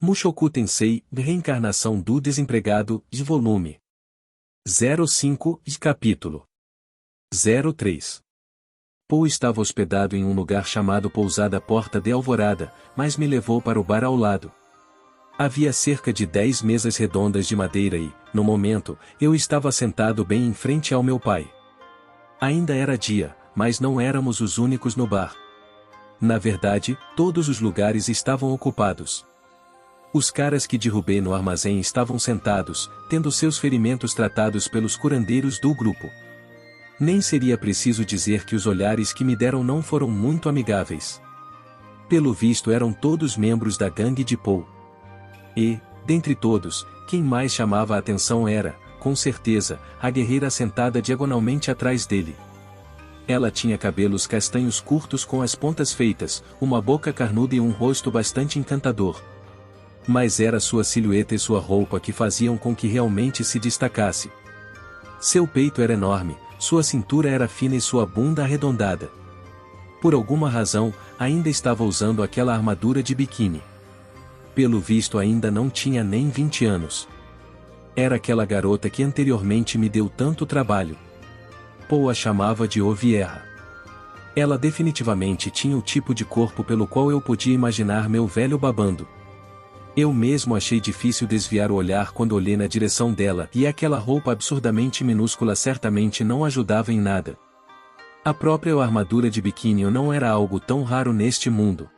Mushoku Tensei, Reencarnação do Desempregado, de volume 05, de capítulo 03. Poe estava hospedado em um lugar chamado Pousada Porta de Alvorada, mas me levou para o bar ao lado. Havia cerca de 10 mesas redondas de madeira e, no momento, eu estava sentado bem em frente ao meu pai. Ainda era dia, mas não éramos os únicos no bar. Na verdade, todos os lugares estavam ocupados. Os caras que derrubei no armazém estavam sentados, tendo seus ferimentos tratados pelos curandeiros do grupo. Nem seria preciso dizer que os olhares que me deram não foram muito amigáveis. Pelo visto eram todos membros da gangue de Poe. E, dentre todos, quem mais chamava a atenção era, com certeza, a guerreira sentada diagonalmente atrás dele. Ela tinha cabelos castanhos curtos com as pontas feitas, uma boca carnuda e um rosto bastante encantador. Mas era sua silhueta e sua roupa que faziam com que realmente se destacasse. Seu peito era enorme, sua cintura era fina e sua bunda arredondada. Por alguma razão, ainda estava usando aquela armadura de biquíni. Pelo visto ainda não tinha nem 20 anos. Era aquela garota que anteriormente me deu tanto trabalho. Poe a chamava de Ovierra. Ela definitivamente tinha o tipo de corpo pelo qual eu podia imaginar meu velho babando. Eu mesmo achei difícil desviar o olhar quando olhei na direção dela e aquela roupa absurdamente minúscula certamente não ajudava em nada. A própria armadura de biquíni não era algo tão raro neste mundo.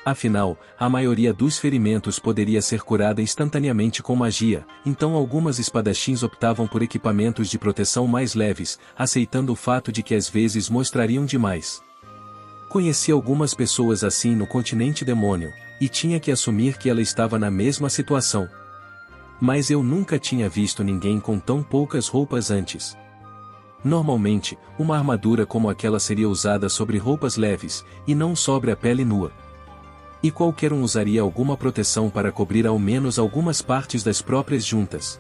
Afinal, a maioria dos ferimentos poderia ser curada instantaneamente com magia, então algumas espadachins optavam por equipamentos de proteção mais leves, aceitando o fato de que às vezes mostrariam demais. Conheci algumas pessoas assim no continente demônio, e tinha que assumir que ela estava na mesma situação. Mas eu nunca tinha visto ninguém com tão poucas roupas antes. Normalmente, uma armadura como aquela seria usada sobre roupas leves, e não sobre a pele nua. E qualquer um usaria alguma proteção para cobrir ao menos algumas partes das próprias juntas.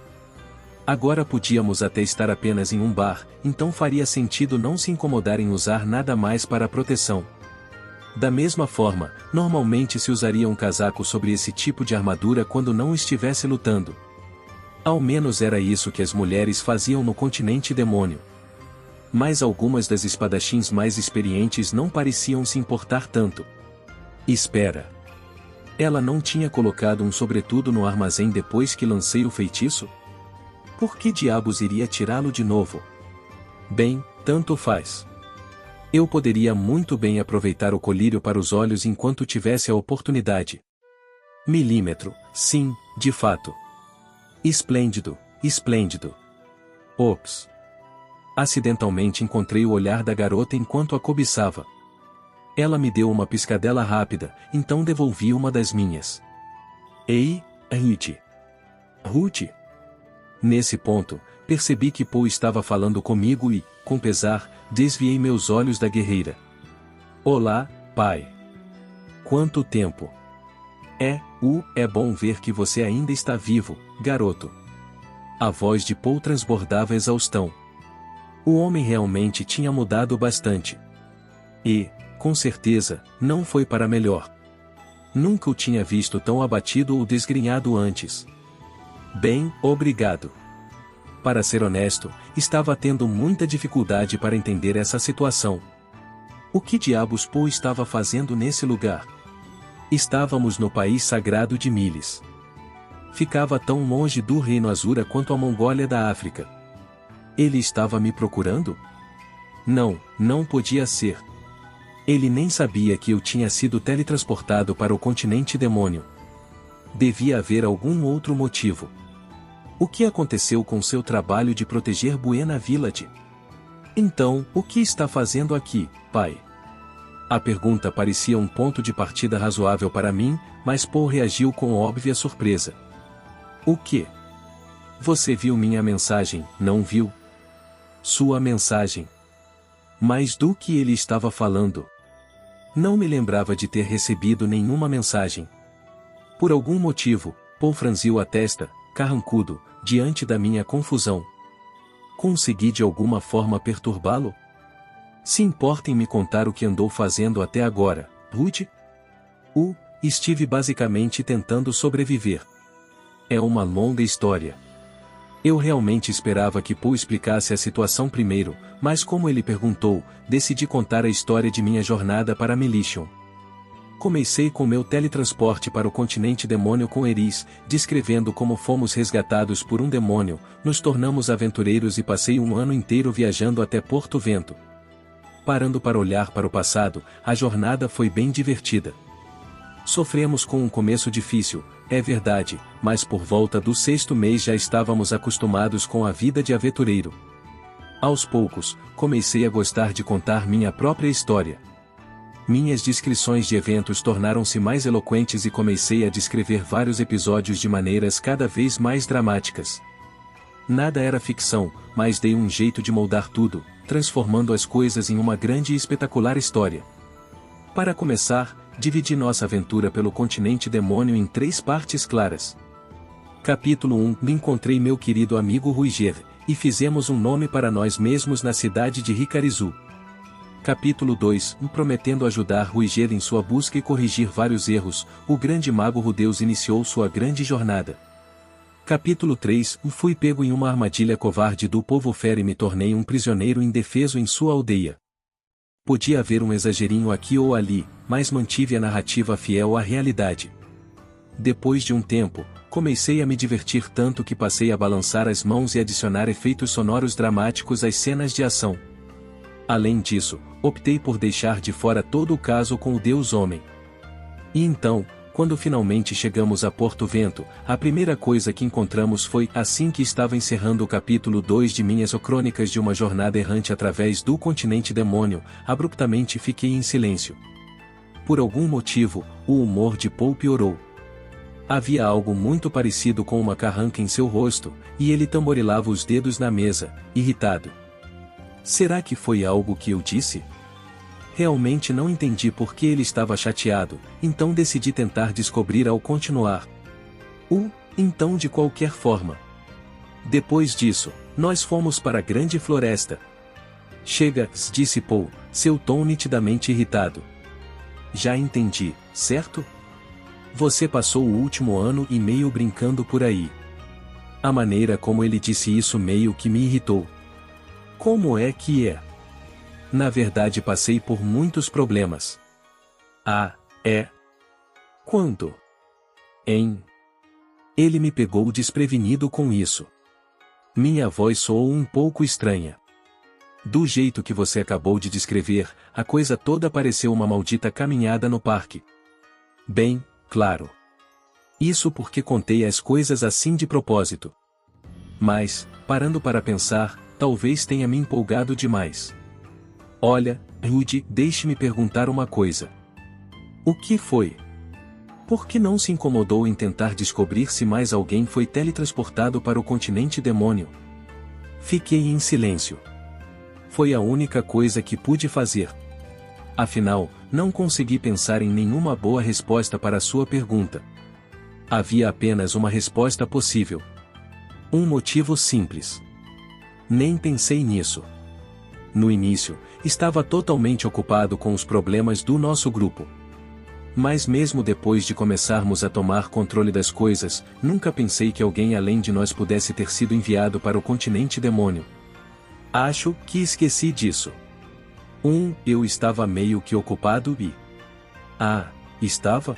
Agora podíamos até estar apenas em um bar, então faria sentido não se incomodar em usar nada mais para proteção. Da mesma forma, normalmente se usaria um casaco sobre esse tipo de armadura quando não estivesse lutando. Ao menos era isso que as mulheres faziam no continente demônio. Mas algumas das espadachins mais experientes não pareciam se importar tanto. Espera. Ela não tinha colocado um sobretudo no armazém depois que lancei o feitiço? Por que diabos iria tirá-lo de novo? Bem, tanto faz. Eu poderia muito bem aproveitar o colírio para os olhos enquanto tivesse a oportunidade. Milímetro, sim, de fato. Esplêndido, esplêndido. Ops. Acidentalmente encontrei o olhar da garota enquanto a cobiçava. Ela me deu uma piscadela rápida, então devolvi uma das minhas. Ei, Ruth. Ruth? Nesse ponto, percebi que Poe estava falando comigo e, com pesar, desviei meus olhos da guerreira. Olá, pai. Quanto tempo? É bom ver que você ainda está vivo, garoto. A voz de Poe transbordava exaustão. O homem realmente tinha mudado bastante. E, com certeza, não foi para melhor. Nunca o tinha visto tão abatido ou desgrenhado antes. Bem, obrigado. Para ser honesto, estava tendo muita dificuldade para entender essa situação. O que diabos Poe estava fazendo nesse lugar? Estávamos no país sagrado de Miles. Ficava tão longe do Reino Azura quanto a Mongólia da África. Ele estava me procurando? Não podia ser. Ele nem sabia que eu tinha sido teletransportado para o continente demônio. Devia haver algum outro motivo. O que aconteceu com seu trabalho de proteger Buena Village? Então, o que está fazendo aqui, pai? A pergunta parecia um ponto de partida razoável para mim, mas Poe reagiu com óbvia surpresa. O quê? Você viu minha mensagem, não viu? Sua mensagem. Mas do que ele estava falando? Não me lembrava de ter recebido nenhuma mensagem. Por algum motivo, Poe franziu a testa, carrancudo, diante da minha confusão. Consegui de alguma forma perturbá-lo? Se importa em me contar o que andou fazendo até agora, Ruth? estive basicamente tentando sobreviver. É uma longa história. Eu realmente esperava que Poe explicasse a situação primeiro, mas como ele perguntou, decidi contar a história de minha jornada para Melicion. Comecei com meu teletransporte para o continente demônio com Eris, descrevendo como fomos resgatados por um demônio, nos tornamos aventureiros e passei um ano inteiro viajando até Porto Vento. Parando para olhar para o passado, a jornada foi bem divertida. Sofremos com um começo difícil, é verdade, mas por volta do 6º mês já estávamos acostumados com a vida de aventureiro. Aos poucos, comecei a gostar de contar minha própria história. Minhas descrições de eventos tornaram-se mais eloquentes e comecei a descrever vários episódios de maneiras cada vez mais dramáticas. Nada era ficção, mas dei um jeito de moldar tudo, transformando as coisas em uma grande e espetacular história. Para começar, dividi nossa aventura pelo continente demônio em 3 partes claras. Capítulo 1 – Encontrei meu querido amigo Ruiger, e fizemos um nome para nós mesmos na cidade de Ricarizu. Capítulo 2 – Prometendo ajudar Ruiger em sua busca e corrigir vários erros, o grande mago Rudeus iniciou sua grande jornada. Capítulo 3 – Fui pego em uma armadilha covarde do povo fera e me tornei um prisioneiro indefeso em sua aldeia. Podia haver um exagerinho aqui ou ali, mas mantive a narrativa fiel à realidade. Depois de um tempo, comecei a me divertir tanto que passei a balançar as mãos e adicionar efeitos sonoros dramáticos às cenas de ação. Além disso, optei por deixar de fora todo o caso com o Deus Homem. E então, quando finalmente chegamos a Porto Vento, a primeira coisa que encontramos foi, assim que estava encerrando o capítulo 2 de minhas crônicas de uma jornada errante através do continente demônio, abruptamente fiquei em silêncio. Por algum motivo, o humor de Poe piorou. Havia algo muito parecido com uma carranca em seu rosto, e ele tamborilava os dedos na mesa, irritado. Será que foi algo que eu disse? Realmente não entendi por que ele estava chateado, então decidi tentar descobrir ao continuar. Então de qualquer forma. Depois disso, nós fomos para a grande floresta. Chega, disse Poe, seu tom nitidamente irritado. Já entendi, certo? Você passou o último ano e meio brincando por aí. A maneira como ele disse isso meio que me irritou. Como é que é? Na verdade passei por muitos problemas. Ah, é? Quando? Ele me pegou desprevenido com isso. Minha voz soou um pouco estranha. Do jeito que você acabou de descrever, a coisa toda pareceu uma maldita caminhada no parque. Bem, claro. Isso porque contei as coisas assim de propósito. Mas, parando para pensar, talvez tenha me empolgado demais. Olha, Rudy, deixe-me perguntar uma coisa. O que foi? Por que não se incomodou em tentar descobrir se mais alguém foi teletransportado para o continente demônio? Fiquei em silêncio. Foi a única coisa que pude fazer. Afinal, não consegui pensar em nenhuma boa resposta para sua pergunta. Havia apenas uma resposta possível. Um motivo simples. Nem pensei nisso. No início, estava totalmente ocupado com os problemas do nosso grupo. Mas mesmo depois de começarmos a tomar controle das coisas, nunca pensei que alguém além de nós pudesse ter sido enviado para o continente demônio. Acho que esqueci disso. Eu estava meio que ocupado e... estava?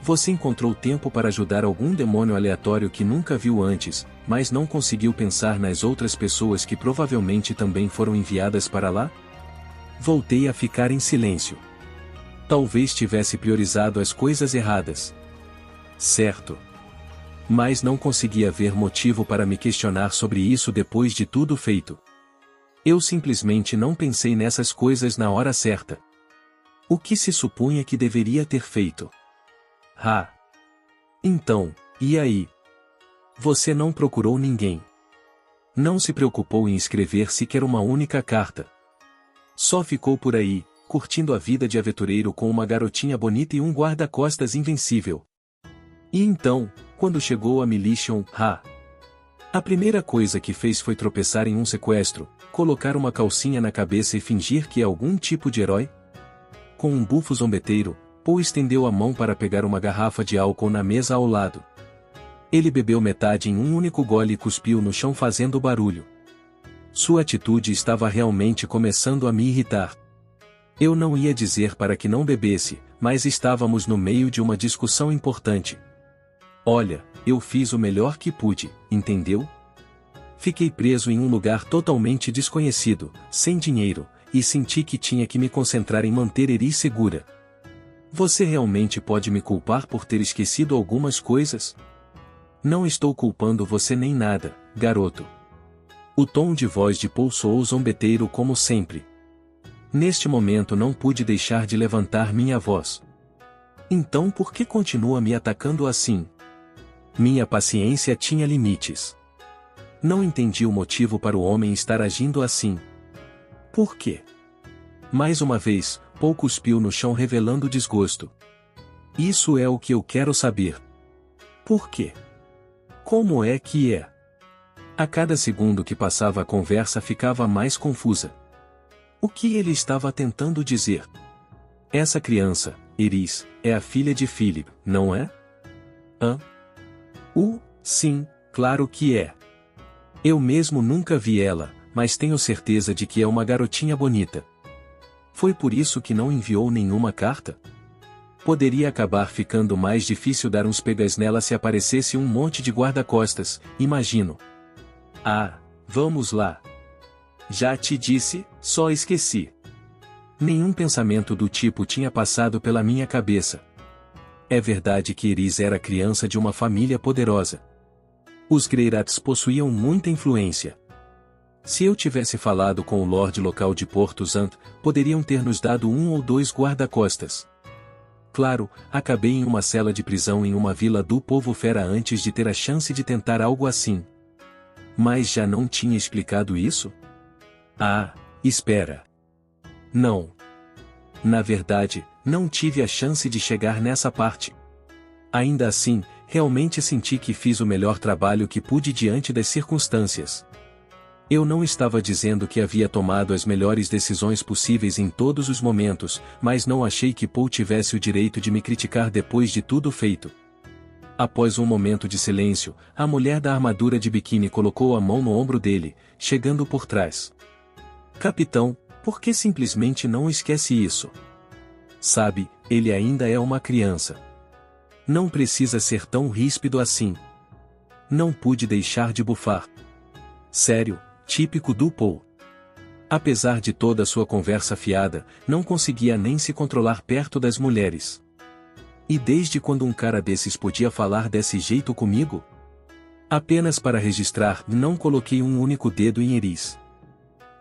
Você encontrou tempo para ajudar algum demônio aleatório que nunca viu antes, mas não conseguiu pensar nas outras pessoas que provavelmente também foram enviadas para lá? Voltei a ficar em silêncio. Talvez tivesse priorizado as coisas erradas. Certo. Mas não conseguia ver motivo para me questionar sobre isso depois de tudo feito. Eu simplesmente não pensei nessas coisas na hora certa. O que se supunha que deveria ter feito? Então, e aí? Você não procurou ninguém. Não se preocupou em escrever sequer uma única carta. Só ficou por aí, curtindo a vida de aventureiro com uma garotinha bonita e um guarda-costas invencível. E então, quando chegou a Melicion, a primeira coisa que fez foi tropeçar em um sequestro, colocar uma calcinha na cabeça e fingir que é algum tipo de herói? Com um bufo zombeteiro, Paul estendeu a mão para pegar uma garrafa de álcool na mesa ao lado. Ele bebeu metade em um único gole e cuspiu no chão fazendo barulho. Sua atitude estava realmente começando a me irritar. Eu não ia dizer para que não bebesse, mas estávamos no meio de uma discussão importante. Olha, eu fiz o melhor que pude, entendeu? Fiquei preso em um lugar totalmente desconhecido, sem dinheiro, e senti que tinha que me concentrar em manter Eris segura. Você realmente pode me culpar por ter esquecido algumas coisas? Não estou culpando você nem nada, garoto. O tom de voz de Paul soou zombeteiro como sempre. Neste momento não pude deixar de levantar minha voz. Então por que continua me atacando assim? Minha paciência tinha limites. Não entendi o motivo para o homem estar agindo assim. Por quê? Mais uma vez, Paul cuspiu no chão revelando desgosto. Isso é o que eu quero saber. Por quê? Como é que é? A cada segundo que passava a conversa ficava mais confusa. O que ele estava tentando dizer? Essa criança, Eris, é a filha de Philip, não é? Hã? Sim, claro que é. Eu mesmo nunca vi ela, mas tenho certeza de que é uma garotinha bonita. Foi por isso que não enviou nenhuma carta? Poderia acabar ficando mais difícil dar uns pegas nela se aparecesse um monte de guarda-costas, imagino. Ah, vamos lá. Já te disse, só esqueci. Nenhum pensamento do tipo tinha passado pela minha cabeça. É verdade que Eris era criança de uma família poderosa. Os Greyrats possuíam muita influência. Se eu tivesse falado com o Lorde local de Porto Zant, poderiam ter nos dado 1 ou 2 guarda-costas. Claro, acabei em uma cela de prisão em uma vila do povo fera antes de ter a chance de tentar algo assim. Mas já não tinha explicado isso? Ah, espera. Não. Na verdade, não tive a chance de chegar nessa parte. Ainda assim, realmente senti que fiz o melhor trabalho que pude diante das circunstâncias. Eu não estava dizendo que havia tomado as melhores decisões possíveis em todos os momentos, mas não achei que Paul tivesse o direito de me criticar depois de tudo feito. Após um momento de silêncio, a mulher da armadura de biquíni colocou a mão no ombro dele, chegando por trás. Capitão, por que simplesmente não esquece isso? Sabe, ele ainda é uma criança. Não precisa ser tão ríspido assim. Não pude deixar de bufar. Sério, típico do Paul. Apesar de toda sua conversa fiada, não conseguia nem se controlar perto das mulheres. E desde quando um cara desses podia falar desse jeito comigo? Apenas para registrar, não coloquei um único dedo em Eris.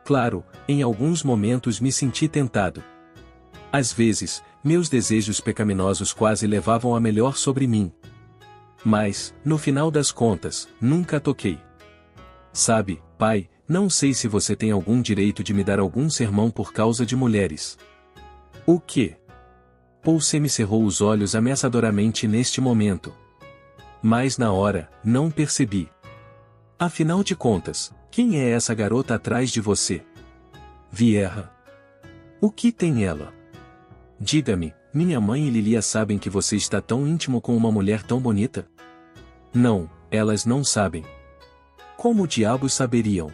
Claro, em alguns momentos me senti tentado. Às vezes, meus desejos pecaminosos quase levavam a melhor sobre mim. Mas, no final das contas, nunca toquei. Sabe, pai, não sei se você tem algum direito de me dar algum sermão por causa de mulheres. O quê? Paul semicerrou os olhos ameaçadoramente neste momento. Mas na hora, não percebi. Afinal de contas, quem é essa garota atrás de você? Vierra. O que tem ela? Diga-me, minha mãe e Lilia sabem que você está tão íntimo com uma mulher tão bonita? Não, elas não sabem. Como diabos saberiam?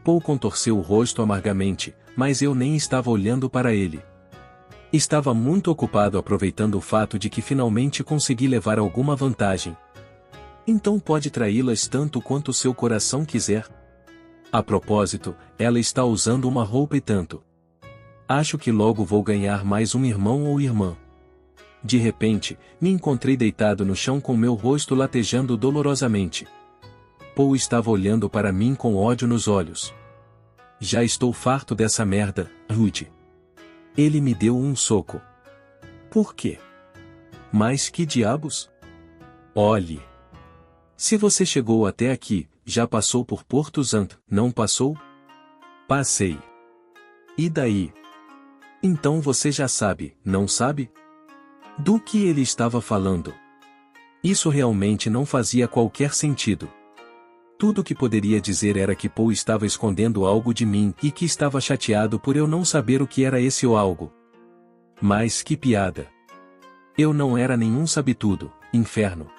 Paul contorceu o rosto amargamente, mas eu nem estava olhando para ele. Estava muito ocupado aproveitando o fato de que finalmente consegui levar alguma vantagem. Então pode traí-las tanto quanto seu coração quiser. A propósito, ela está usando uma roupa e tanto. Acho que logo vou ganhar mais um irmão ou irmã. De repente, me encontrei deitado no chão com meu rosto latejando dolorosamente. Paul estava olhando para mim com ódio nos olhos. Já estou farto dessa merda, Rudy. Ele me deu um soco. Por quê? Mas que diabos? Olhe. Se você chegou até aqui, já passou por Porto Zant, não passou? Passei. E daí? Então você já sabe, não sabe? Do que ele estava falando? Isso realmente não fazia qualquer sentido. Tudo o que poderia dizer era que Paul estava escondendo algo de mim e que estava chateado por eu não saber o que era esse ou algo. Mas que piada! Eu não era nenhum sabe-tudo, inferno.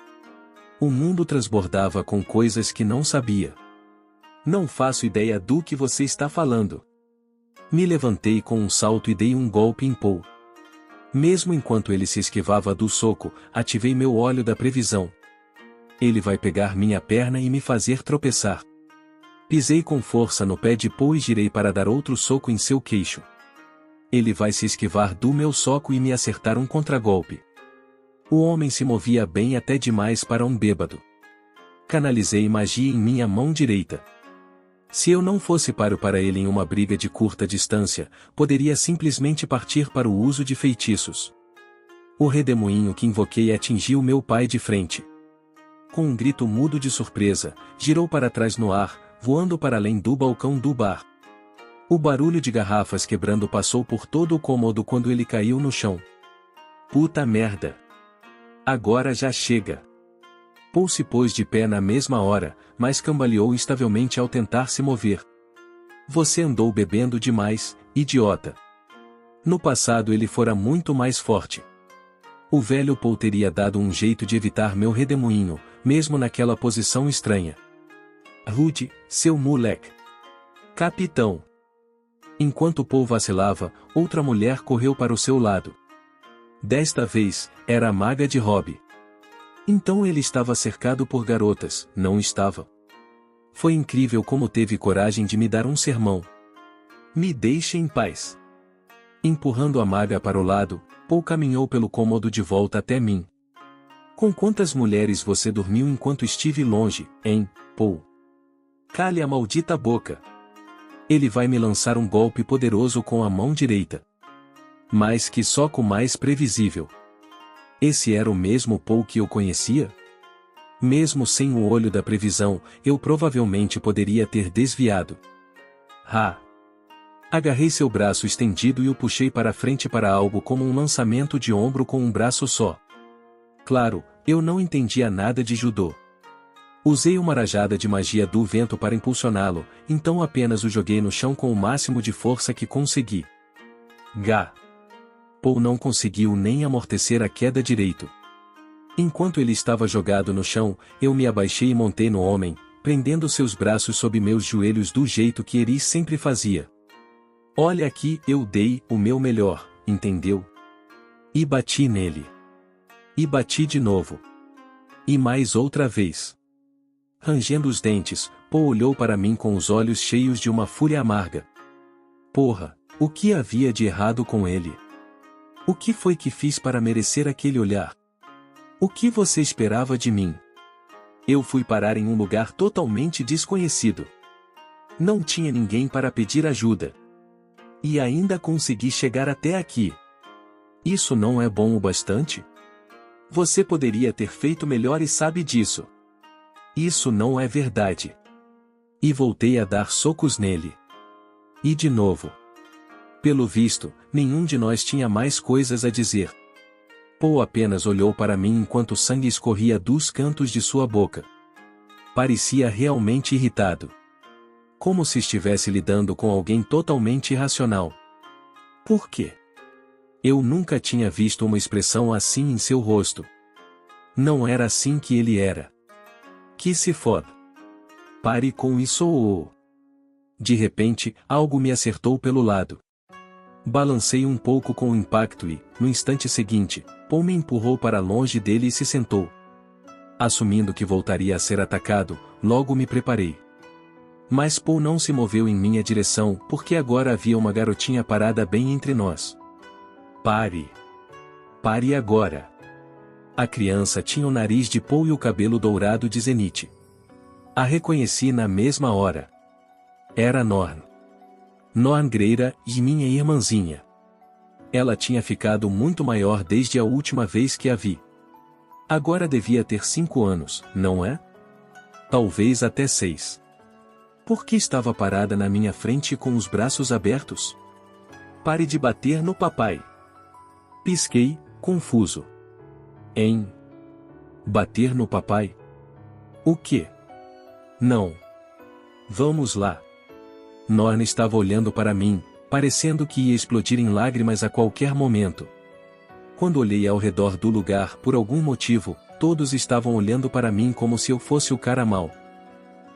O mundo transbordava com coisas que não sabia. Não faço ideia do que você está falando. Me levantei com um salto e dei um golpe em Paul. Mesmo enquanto ele se esquivava do soco, ativei meu óleo da previsão. Ele vai pegar minha perna e me fazer tropeçar. Pisei com força no pé de Paul e girei para dar outro soco em seu queixo. Ele vai se esquivar do meu soco e me acertar um contragolpe. O homem se movia bem até demais para um bêbado. Canalizei magia em minha mão direita. Se eu não fosse páreo para ele em uma briga de curta distância, poderia simplesmente partir para o uso de feitiços. O redemoinho que invoquei atingiu meu pai de frente. Com um grito mudo de surpresa, girou para trás no ar, voando para além do balcão do bar. O barulho de garrafas quebrando passou por todo o cômodo quando ele caiu no chão. Puta merda! Agora já chega! Paul se pôs de pé na mesma hora, mas cambaleou instavelmente ao tentar se mover. Você andou bebendo demais, idiota. No passado ele fora muito mais forte. O velho Paul teria dado um jeito de evitar meu redemoinho, mesmo naquela posição estranha. Rude, seu moleque. Capitão. Enquanto Paul vacilava, outra mulher correu para o seu lado. Desta vez, era a maga de Robb. Então ele estava cercado por garotas, não estava? Foi incrível como teve coragem de me dar um sermão. Me deixe em paz. Empurrando a maga para o lado, Paul caminhou pelo cômodo de volta até mim. Com quantas mulheres você dormiu enquanto estive longe, hein, Paul? Cale a maldita boca. Ele vai me lançar um golpe poderoso com a mão direita. Mas que soco mais previsível. Esse era o mesmo Paul que eu conhecia? Mesmo sem o olho da previsão, eu provavelmente poderia ter desviado. Ha! Agarrei seu braço estendido e o puxei para frente para algo como um lançamento de ombro com um braço só. Claro, eu não entendia nada de judô. Usei uma rajada de magia do vento para impulsioná-lo, então apenas o joguei no chão com o máximo de força que consegui. Gá! Paul não conseguiu nem amortecer a queda direito. Enquanto ele estava jogado no chão, eu me abaixei e montei no homem, prendendo seus braços sob meus joelhos do jeito que Eri sempre fazia. Olha aqui, eu dei o meu melhor, entendeu? E bati nele. E bati de novo. E mais outra vez. Rangendo os dentes, Paul olhou para mim com os olhos cheios de uma fúria amarga. Porra, o que havia de errado com ele? O que foi que fiz para merecer aquele olhar? O que você esperava de mim? Eu fui parar em um lugar totalmente desconhecido. Não tinha ninguém para pedir ajuda. E ainda consegui chegar até aqui. Isso não é bom o bastante? Você poderia ter feito melhor e sabe disso. Isso não é verdade. E voltei a dar socos nele. E de novo. Pelo visto, nenhum de nós tinha mais coisas a dizer. Paul apenas olhou para mim enquanto o sangue escorria dos cantos de sua boca. Parecia realmente irritado. Como se estivesse lidando com alguém totalmente irracional. Por quê? Eu nunca tinha visto uma expressão assim em seu rosto. Não era assim que ele era. Que se foda. Pare com isso ou... De repente, algo me acertou pelo lado. Balancei um pouco com o impacto e, no instante seguinte, Paul me empurrou para longe dele e se sentou. Assumindo que voltaria a ser atacado, logo me preparei. Mas Paul não se moveu em minha direção porque agora havia uma garotinha parada bem entre nós. Pare! Pare agora! A criança tinha o nariz de Paul e o cabelo dourado de Zenith. A reconheci na mesma hora. Era Norn. Norn Greira e minha irmãzinha. Ela tinha ficado muito maior desde a última vez que a vi. Agora devia ter 5 anos, não é? Talvez até 6. Por que estava parada na minha frente com os braços abertos? Pare de bater no papai. Pisquei, confuso. Em bater no papai? O quê? Não. Vamos lá. Norn estava olhando para mim, parecendo que ia explodir em lágrimas a qualquer momento. Quando olhei ao redor do lugar, por algum motivo, todos estavam olhando para mim como se eu fosse o cara mau.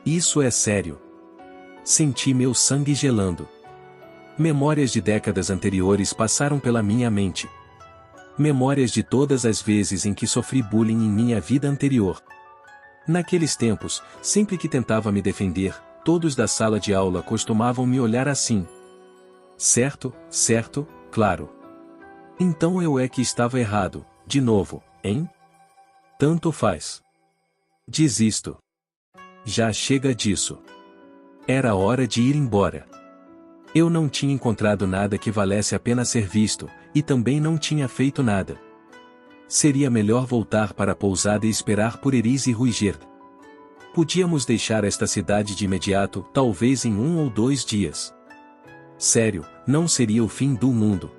Isso é sério. Senti meu sangue gelando. Memórias de décadas anteriores passaram pela minha mente. Memórias de todas as vezes em que sofri bullying em minha vida anterior. Naqueles tempos, sempre que tentava me defender, todos da sala de aula costumavam me olhar assim. Certo, certo, claro. Então eu é que estava errado, de novo, hein? Tanto faz. Desisto. Já chega disso. Era hora de ir embora. Eu não tinha encontrado nada que valesse a pena ser visto, e também não tinha feito nada. Seria melhor voltar para a pousada e esperar por Eris e Ruiger. Podíamos deixar esta cidade de imediato, talvez em 1 ou 2 dias. Sério, não seria o fim do mundo.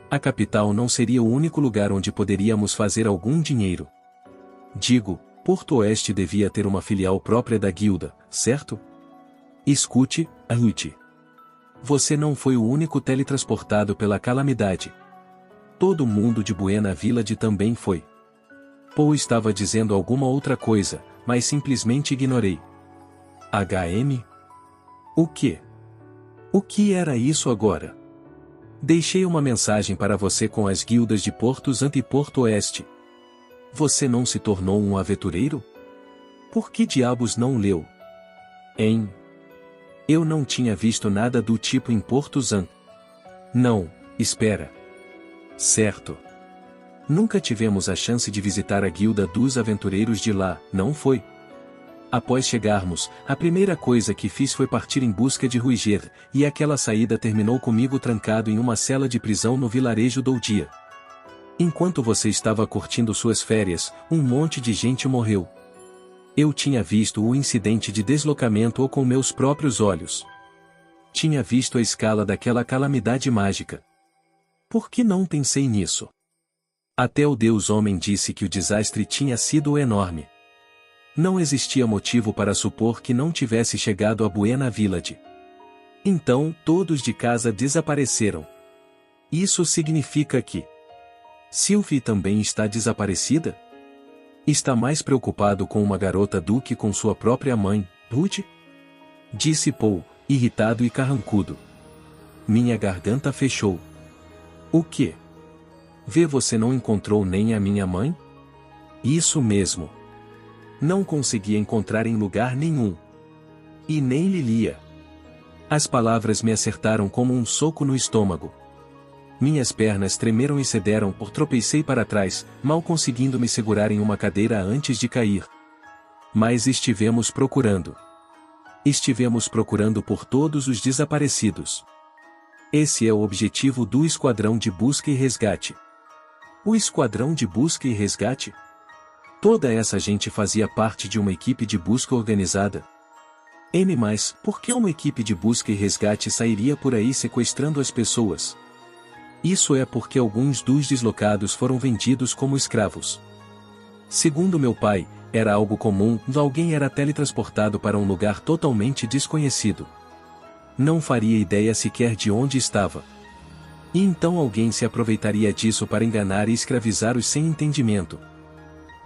A capital não seria o único lugar onde poderíamos fazer algum dinheiro. Digo, Porto Oeste devia ter uma filial própria da guilda, certo? Escute, Ruth. Você não foi o único teletransportado pela calamidade. Todo mundo de Buena Village também foi. Paul estava dizendo alguma outra coisa, mas simplesmente ignorei. HM? O quê? O que era isso agora? Deixei uma mensagem para você com as guildas de Porto Santo e Porto Oeste. Você não se tornou um aventureiro? Por que diabos não leu? Hein? Eu não tinha visto nada do tipo em Porto Santo. Não, espera. Certo. Nunca tivemos a chance de visitar a guilda dos aventureiros de lá, não foi? Após chegarmos, a primeira coisa que fiz foi partir em busca de Ruiger, e aquela saída terminou comigo trancado em uma cela de prisão no vilarejo Doudia. Enquanto você estava curtindo suas férias, um monte de gente morreu. Eu tinha visto o incidente de deslocamento com meus próprios olhos. Tinha visto a escala daquela calamidade mágica. Por que não pensei nisso? Até o Deus Homem disse que o desastre tinha sido enorme. Não existia motivo para supor que não tivesse chegado a Buena Village. Então, todos de casa desapareceram. Isso significa que Sylvie também está desaparecida? Está mais preocupado com uma garota do que com sua própria mãe, Ruth? Disse Paul, irritado e carrancudo. Minha garganta fechou. O quê? Vê, você não encontrou nem a minha mãe? Isso mesmo. Não conseguia encontrar em lugar nenhum. E nem Lilia. As palavras me acertaram como um soco no estômago. Minhas pernas tremeram e cederam, tropecei para trás, mal conseguindo me segurar em uma cadeira antes de cair. Mas estivemos procurando. Estivemos procurando por todos os desaparecidos. Esse é o objetivo do Esquadrão de Busca e Resgate. O Esquadrão de Busca e Resgate? Toda essa gente fazia parte de uma equipe de busca organizada. Mas por que uma equipe de busca e resgate sairia por aí sequestrando as pessoas? Isso é porque alguns dos deslocados foram vendidos como escravos. Segundo meu pai, era algo comum, alguém era teletransportado para um lugar totalmente desconhecido. Não faria ideia sequer de onde estava. E então alguém se aproveitaria disso para enganar e escravizar os sem entendimento.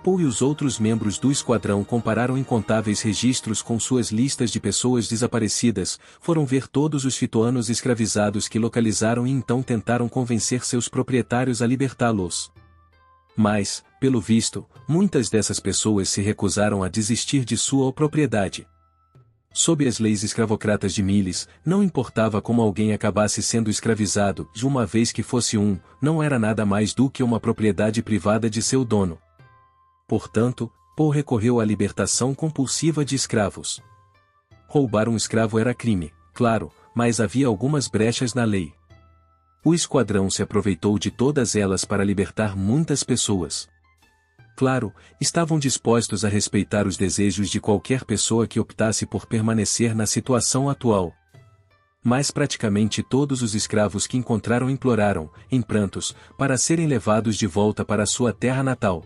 Paul e os outros membros do esquadrão compararam incontáveis registros com suas listas de pessoas desaparecidas, foram ver todos os fitoanos escravizados que localizaram e então tentaram convencer seus proprietários a libertá-los. Mas, pelo visto, muitas dessas pessoas se recusaram a desistir de sua propriedade. Sob as leis escravocratas de Miles, não importava como alguém acabasse sendo escravizado, de uma vez que fosse não era nada mais do que uma propriedade privada de seu dono. Portanto, Paul recorreu à libertação compulsiva de escravos. Roubar um escravo era crime, claro, mas havia algumas brechas na lei. O esquadrão se aproveitou de todas elas para libertar muitas pessoas. Claro, estavam dispostos a respeitar os desejos de qualquer pessoa que optasse por permanecer na situação atual. Mas praticamente todos os escravos que encontraram imploraram, em prantos, para serem levados de volta para sua terra natal.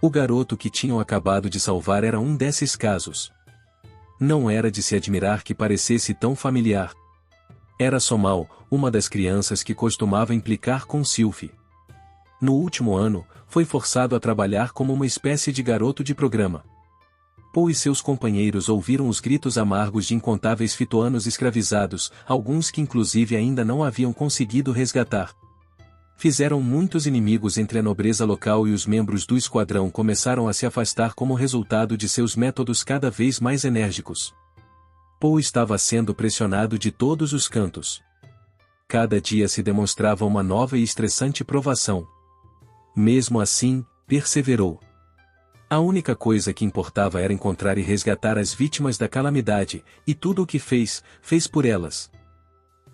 O garoto que tinham acabado de salvar era um desses casos. Não era de se admirar que parecesse tão familiar. Era Somal, uma das crianças que costumava implicar com Sylvie. No último ano, foi forçado a trabalhar como uma espécie de garoto de programa. Poe e seus companheiros ouviram os gritos amargos de incontáveis fitoanos escravizados, alguns que inclusive ainda não haviam conseguido resgatar. Fizeram muitos inimigos entre a nobreza local e os membros do esquadrão começaram a se afastar como resultado de seus métodos cada vez mais enérgicos. Poe estava sendo pressionado de todos os cantos. Cada dia se demonstrava uma nova e estressante provação. Mesmo assim, perseverou. A única coisa que importava era encontrar e resgatar as vítimas da calamidade, e tudo o que fez, fez por elas.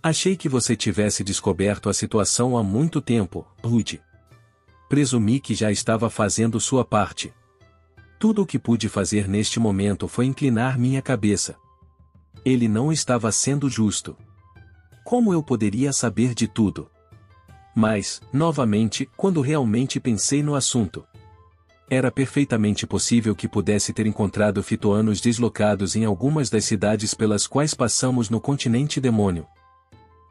Achei que você tivesse descoberto a situação há muito tempo, Rudy. Presumi que já estava fazendo sua parte. Tudo o que pude fazer neste momento foi inclinar minha cabeça. Ele não estava sendo justo. Como eu poderia saber de tudo? Mas, novamente, quando realmente pensei no assunto, era perfeitamente possível que pudesse ter encontrado fitoanos deslocados em algumas das cidades pelas quais passamos no continente demônio.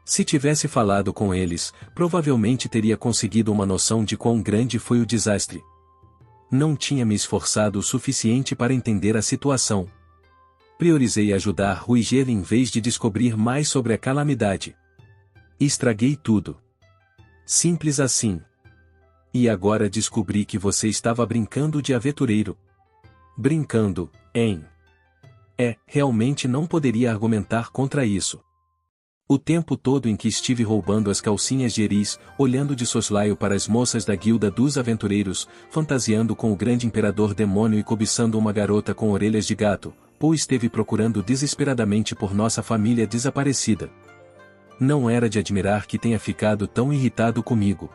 Se tivesse falado com eles, provavelmente teria conseguido uma noção de quão grande foi o desastre. Não tinha me esforçado o suficiente para entender a situação. Priorizei ajudar Ruiger em vez de descobrir mais sobre a calamidade. Estraguei tudo. Simples assim. E agora descobri que você estava brincando de aventureiro. Brincando, hein? Realmente não poderia argumentar contra isso. O tempo todo em que estive roubando as calcinhas de Eris, olhando de soslaio para as moças da guilda dos aventureiros, fantasiando com o grande imperador demônio e cobiçando uma garota com orelhas de gato, Poe esteve procurando desesperadamente por nossa família desaparecida. Não era de admirar que tenha ficado tão irritado comigo.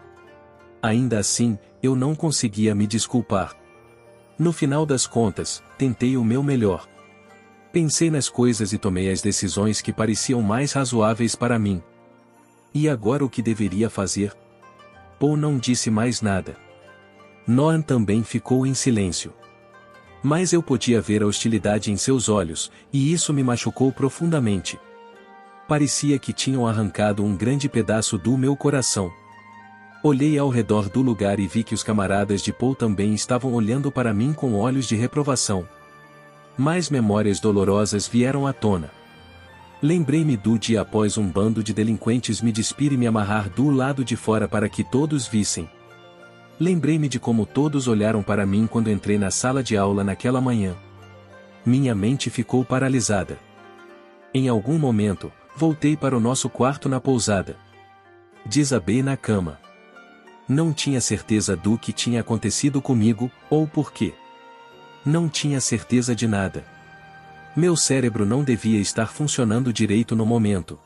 Ainda assim, eu não conseguia me desculpar. No final das contas, tentei o meu melhor. Pensei nas coisas e tomei as decisões que pareciam mais razoáveis para mim. E agora o que deveria fazer? Poe não disse mais nada. Noan também ficou em silêncio. Mas eu podia ver a hostilidade em seus olhos, e isso me machucou profundamente. Parecia que tinham arrancado um grande pedaço do meu coração. Olhei ao redor do lugar e vi que os camaradas de Poe também estavam olhando para mim com olhos de reprovação. Mais memórias dolorosas vieram à tona. Lembrei-me do dia após um bando de delinquentes me despir e me amarrar do lado de fora para que todos vissem. Lembrei-me de como todos olharam para mim quando entrei na sala de aula naquela manhã. Minha mente ficou paralisada. Em algum momento, voltei para o nosso quarto na pousada. Desabei na cama. Não tinha certeza do que tinha acontecido comigo, ou por quê. Não tinha certeza de nada. Meu cérebro não devia estar funcionando direito no momento.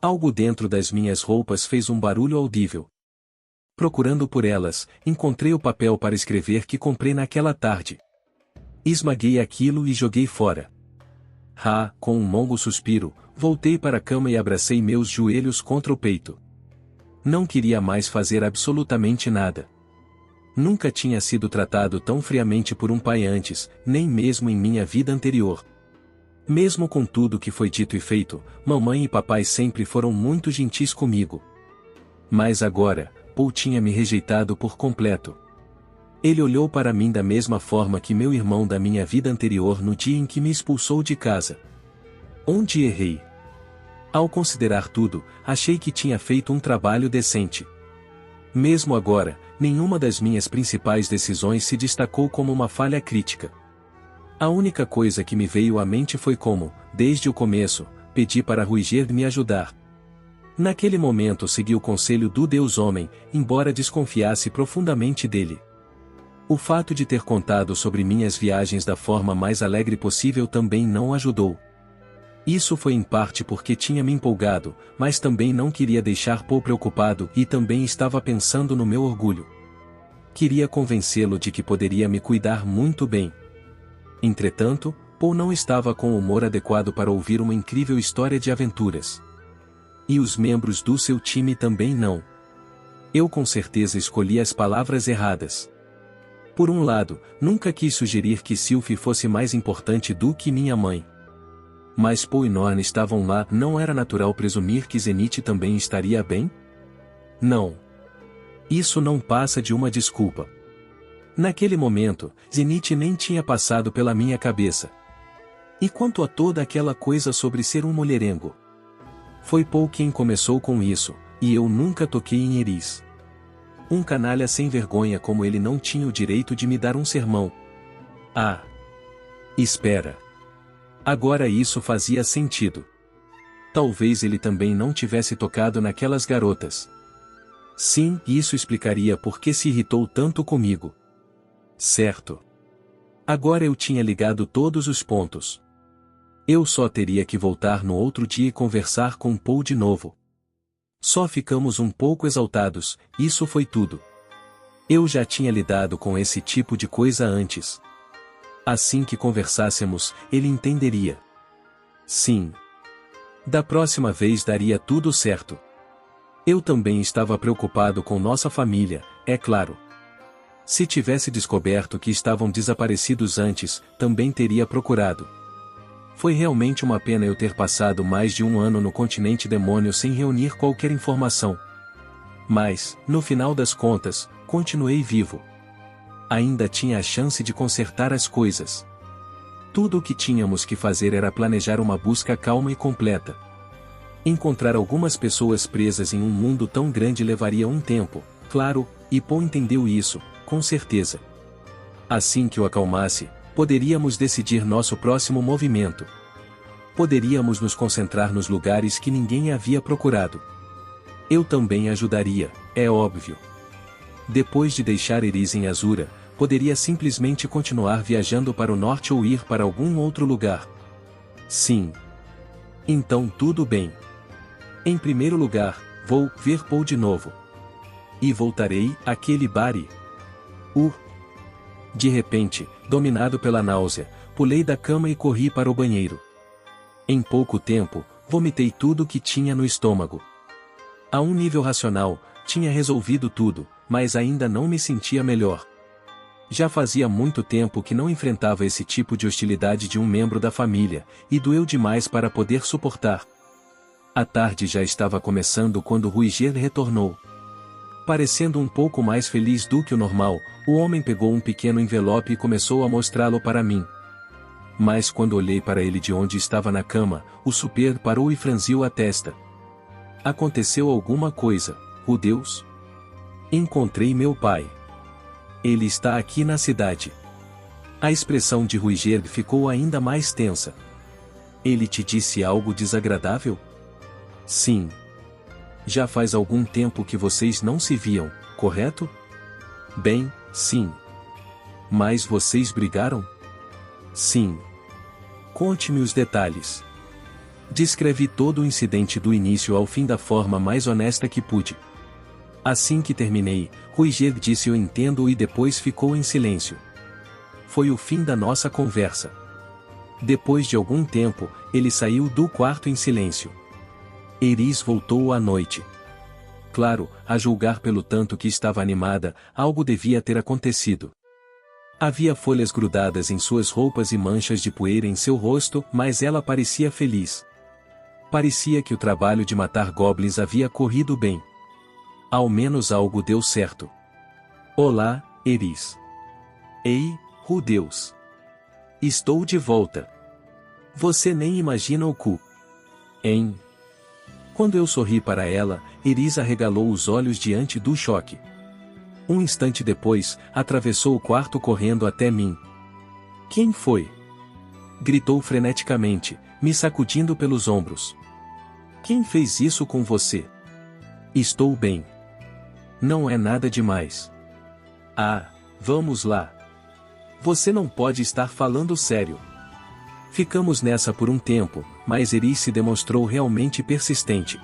Algo dentro das minhas roupas fez um barulho audível. Procurando por elas, encontrei o papel para escrever que comprei naquela tarde. Esmaguei aquilo e joguei fora. Com um longo suspiro, voltei para a cama e abracei meus joelhos contra o peito. Não queria mais fazer absolutamente nada. Nunca tinha sido tratado tão friamente por um pai antes, nem mesmo em minha vida anterior. Mesmo com tudo que foi dito e feito, mamãe e papai sempre foram muito gentis comigo. Mas agora, Poe tinha me rejeitado por completo. Ele olhou para mim da mesma forma que meu irmão da minha vida anterior no dia em que me expulsou de casa. Onde errei? Ao considerar tudo, achei que tinha feito um trabalho decente. Mesmo agora, nenhuma das minhas principais decisões se destacou como uma falha crítica. A única coisa que me veio à mente foi como, desde o começo, pedi para Ruiger me ajudar. Naquele momento segui o conselho do Deus Homem, embora desconfiasse profundamente dele. O fato de ter contado sobre minhas viagens da forma mais alegre possível também não ajudou. Isso foi em parte porque tinha me empolgado, mas também não queria deixar Poe preocupado e também estava pensando no meu orgulho. Queria convencê-lo de que poderia me cuidar muito bem. Entretanto, Poe não estava com o humor adequado para ouvir uma incrível história de aventuras. E os membros do seu time também não. Eu com certeza escolhi as palavras erradas. Por um lado, nunca quis sugerir que Sylvie fosse mais importante do que minha mãe. Mas Poe e Norn estavam lá, não era natural presumir que Zenith também estaria bem? Não. Isso não passa de uma desculpa. Naquele momento, Zenith nem tinha passado pela minha cabeça. E quanto a toda aquela coisa sobre ser um mulherengo? Foi Paul quem começou com isso, e eu nunca toquei em Eris. Um canalha sem vergonha como ele não tinha o direito de me dar um sermão. Ah! Espera. Agora isso fazia sentido. Talvez ele também não tivesse tocado naquelas garotas. Sim, isso explicaria por que se irritou tanto comigo. Certo. Agora eu tinha ligado todos os pontos. Eu só teria que voltar no outro dia e conversar com Paul de novo. Só ficamos um pouco exaltados, isso foi tudo. Eu já tinha lidado com esse tipo de coisa antes. Assim que conversássemos, ele entenderia. Sim. Da próxima vez daria tudo certo. Eu também estava preocupado com nossa família, é claro. Se tivesse descoberto que estavam desaparecidos antes, também teria procurado. Foi realmente uma pena eu ter passado mais de um ano no continente demônio sem reunir qualquer informação. Mas, no final das contas, continuei vivo. Ainda tinha a chance de consertar as coisas. Tudo o que tínhamos que fazer era planejar uma busca calma e completa. Encontrar algumas pessoas presas em um mundo tão grande levaria um tempo, claro, e Paul entendeu isso, com certeza. Assim que o acalmasse, poderíamos decidir nosso próximo movimento. Poderíamos nos concentrar nos lugares que ninguém havia procurado. Eu também ajudaria, é óbvio. Depois de deixar Eris em Azura, poderia simplesmente continuar viajando para o norte ou ir para algum outro lugar. Sim. Então tudo bem. Em primeiro lugar, vou ver Paul de novo. E voltarei àquele bar e... De repente, dominado pela náusea, pulei da cama e corri para o banheiro. Em pouco tempo, vomitei tudo que tinha no estômago. A um nível racional, tinha resolvido tudo, mas ainda não me sentia melhor. Já fazia muito tempo que não enfrentava esse tipo de hostilidade de um membro da família, e doeu demais para poder suportar. A tarde já estava começando quando Ruiger retornou. Parecendo um pouco mais feliz do que o normal, o homem pegou um pequeno envelope e começou a mostrá-lo para mim. Mas quando olhei para ele de onde estava na cama, o super parou e franziu a testa. Aconteceu alguma coisa, Deus? Encontrei meu pai. Ele está aqui na cidade. A expressão de Ruiger ficou ainda mais tensa. Ele te disse algo desagradável? Sim. Já faz algum tempo que vocês não se viam, correto? Bem, sim. Mas vocês brigaram? Sim. Conte-me os detalhes. Descrevi todo o incidente do início ao fim da forma mais honesta que pude. Assim que terminei, Ruiger disse eu entendo e depois ficou em silêncio. Foi o fim da nossa conversa. Depois de algum tempo, ele saiu do quarto em silêncio. Eris voltou à noite. Claro, a julgar pelo tanto que estava animada, algo devia ter acontecido. Havia folhas grudadas em suas roupas e manchas de poeira em seu rosto, mas ela parecia feliz. Parecia que o trabalho de matar goblins havia corrido bem. Ao menos algo deu certo. Olá, Eris. Ei, Deus. Estou de volta. Você nem imagina o cu. Hein? Quando eu sorri para ela, Eris arregalou os olhos diante do choque. Um instante depois, atravessou o quarto correndo até mim. Quem foi? Gritou freneticamente, me sacudindo pelos ombros. Quem fez isso com você? Estou bem. Não é nada demais. Ah, vamos lá. Você não pode estar falando sério. Ficamos nessa por um tempo, mas Eris se demonstrou realmente persistente.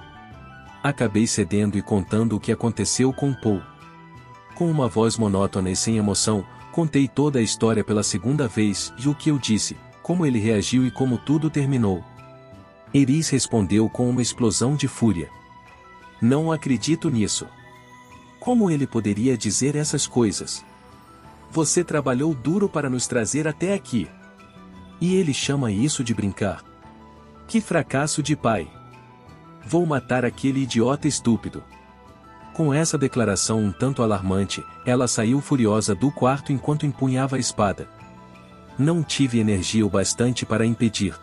Acabei cedendo e contando o que aconteceu com Paul. Com uma voz monótona e sem emoção, contei toda a história pela segunda vez e o que eu disse, como ele reagiu e como tudo terminou. Eris respondeu com uma explosão de fúria. Não acredito nisso. Como ele poderia dizer essas coisas? Você trabalhou duro para nos trazer até aqui. E ele chama isso de brincar? Que fracasso de pai. Vou matar aquele idiota estúpido. Com essa declaração um tanto alarmante, ela saiu furiosa do quarto enquanto empunhava a espada. Não tive energia o bastante para impedir.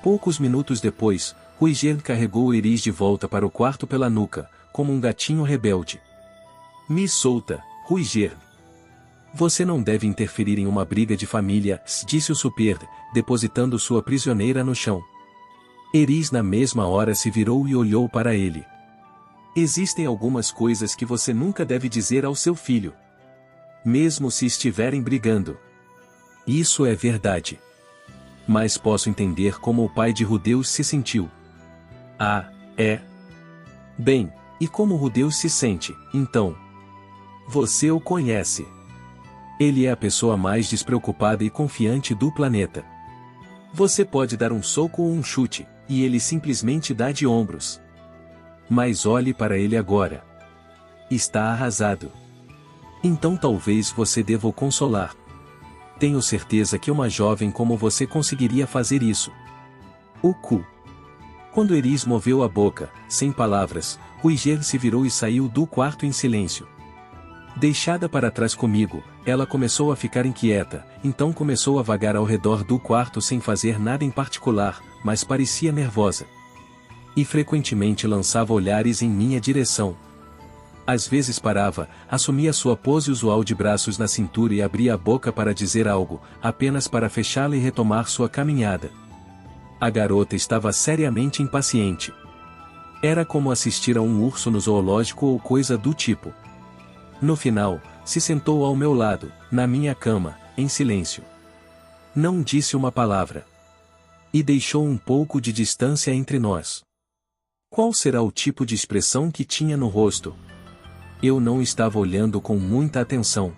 Poucos minutos depois, Ruiger carregou Eris de volta para o quarto pela nuca, como um gatinho rebelde. Me solta, Ruiger. Você não deve interferir em uma briga de família, disse o super, depositando sua prisioneira no chão. Eris na mesma hora se virou e olhou para ele. Existem algumas coisas que você nunca deve dizer ao seu filho. Mesmo se estiverem brigando. Isso é verdade. Mas posso entender como o pai de Rudeus se sentiu. Ah, é? Bem, e como Rudeus se sente, então? Você o conhece. Ele é a pessoa mais despreocupada e confiante do planeta. Você pode dar um soco ou um chute, e ele simplesmente dá de ombros. Mas olhe para ele agora. Está arrasado. Então talvez você deva o consolar. Tenho certeza que uma jovem como você conseguiria fazer isso. O cu. Quando Eris moveu a boca, sem palavras, Ruiger se virou e saiu do quarto em silêncio. Deixada para trás comigo, ela começou a ficar inquieta, então começou a vagar ao redor do quarto sem fazer nada em particular, mas parecia nervosa. E frequentemente lançava olhares em minha direção. Às vezes parava, assumia sua pose usual de braços na cintura e abria a boca para dizer algo, apenas para fechá-la e retomar sua caminhada. A garota estava seriamente impaciente. Era como assistir a um urso no zoológico ou coisa do tipo. No final, se sentou ao meu lado, na minha cama, em silêncio. Não disse uma palavra. E deixou um pouco de distância entre nós. Qual será o tipo de expressão que tinha no rosto? Eu não estava olhando com muita atenção.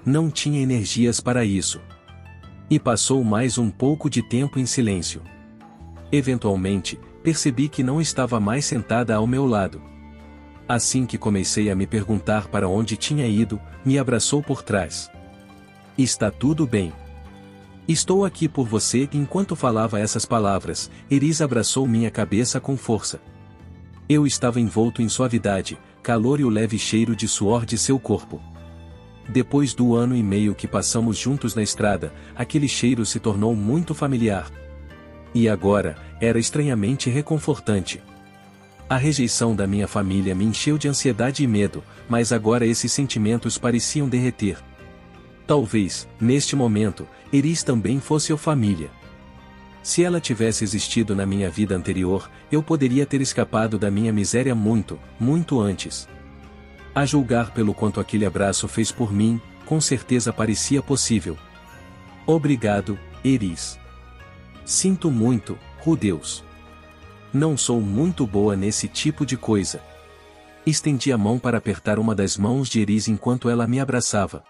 Não tinha energias para isso. E passou mais um pouco de tempo em silêncio. Eventualmente, percebi que não estava mais sentada ao meu lado. Assim que comecei a me perguntar para onde tinha ido, me abraçou por trás. Está tudo bem. Estou aqui por você. Enquanto falava essas palavras, Eris abraçou minha cabeça com força. Eu estava envolto em suavidade, calor e o leve cheiro de suor de seu corpo. Depois do ano e meio que passamos juntos na estrada, aquele cheiro se tornou muito familiar. E agora, era estranhamente reconfortante. A rejeição da minha família me encheu de ansiedade e medo, mas agora esses sentimentos pareciam derreter. Talvez, neste momento, Eris também fosse a família. Se ela tivesse existido na minha vida anterior, eu poderia ter escapado da minha miséria muito, muito antes. A julgar pelo quanto aquele abraço fez por mim, com certeza parecia possível. Obrigado, Eris. Sinto muito, Rudeus. Não sou muito boa nesse tipo de coisa. Estendi a mão para apertar uma das mãos de Eris enquanto ela me abraçava.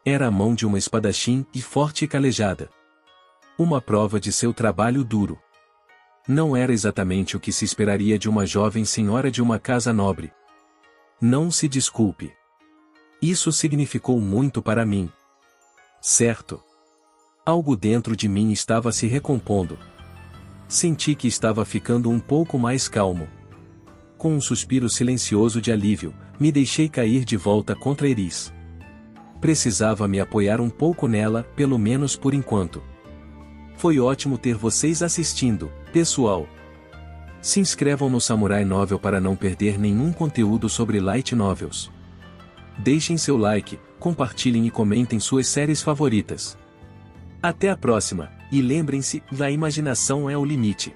Era a mão de uma espadachim e forte e calejada. Uma prova de seu trabalho duro. Não era exatamente o que se esperaria de uma jovem senhora de uma casa nobre. Não se desculpe. Isso significou muito para mim. Certo. Algo dentro de mim estava se recompondo. Senti que estava ficando um pouco mais calmo. Com um suspiro silencioso de alívio, me deixei cair de volta contra Eris. Precisava me apoiar um pouco nela, pelo menos por enquanto. Foi ótimo ter vocês assistindo, pessoal. Se inscrevam no Samurai Novel para não perder nenhum conteúdo sobre light novels. Deixem seu like, compartilhem e comentem suas séries favoritas. Até a próxima, e lembrem-se, a imaginação é o limite.